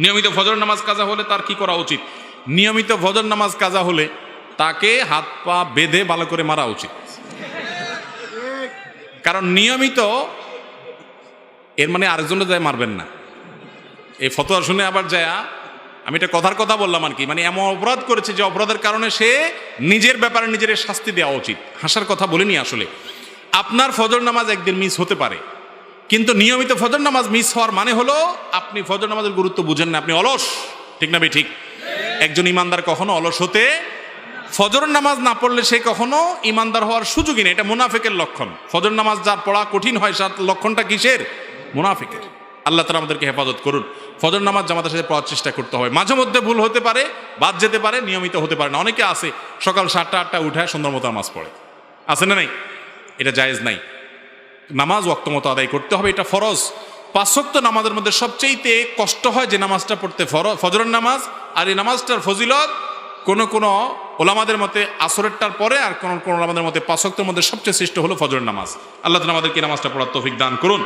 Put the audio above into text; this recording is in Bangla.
নিয়মিত ফজর নামাজ কাজা হলে তার কি করা উচিত? নিয়মিত ফজর নামাজ কাজা হলে তাকে হাত পা বেঁধে ভালো করে মারা উচিত। কারণ নিয়মিত এর মানে আরেকজনের যায় মারবেন না। এই ফতোয়া শুনে আবার যায়, আমি এটা কথার কথা বললাম আর কি, মানে এমন অপরাধ করেছে যে অপরাধের কারণে সে নিজের ব্যাপারে নিজের শাস্তি দেওয়া উচিত। হাসার কথা বলিনি আসলে। আপনার ফজর নামাজ একদিন মিস হতে পারে, কিন্তু নিয়মিত ফজর নামাজ মিস হওয়ার মানে হলো আপনি ফজর নামাজের গুরুত্ব বুঝেন না, আপনি অলস। ঠিক না ভাই? ঠিক। একজন ইমানদার কখনো অলস হতে, ফজর নামাজ না পড়লে সে কখনো ইমানদার হওয়ার সুযোগই নেই। এটা মুনাফিকের লক্ষণ। ফজর নামাজ যার পড়া কঠিন হয় তার লক্ষণটা কিসের? মুনাফিকের। আল্লাহ তাআলা আমাদেরকে হেফাজত করুন। ফজর নামাজ জামাতের সাথে পড়ার চেষ্টা করতে হবে। মাঝে মধ্যে ভুল হতে পারে, বাদ যেতে পারে, নিয়মিত হতে পারে না। অনেকে আছে সকাল 7টা 8টা উঠায় সুন্দর মতো নামাজ পড়ে, আছে না নাই? এটা জায়েজ নাই। নামাজ ওয়াক্ত মতো আদায় করতে হবে, এটা ফরজ। 5 ওয়াক্ত নামাজের মধ্যে সবচেয়ে কষ্ট হয় যে নামাজটা পড়তে, ফজরের নামাজ। আর এই নামাজটার ফজিলত কোন কোন ওলামাদের মতে আসরেরটার পরে, আর কোন কোন ওলামাদের মতে 5 ওয়াক্তের মধ্যে সবচেয়ে শ্রেষ্ঠ হলো ফজরের নামাজ। আল্লাহ তাআলা আমাদেরকে নামাজটা পড়ার তৌফিক দান করুন।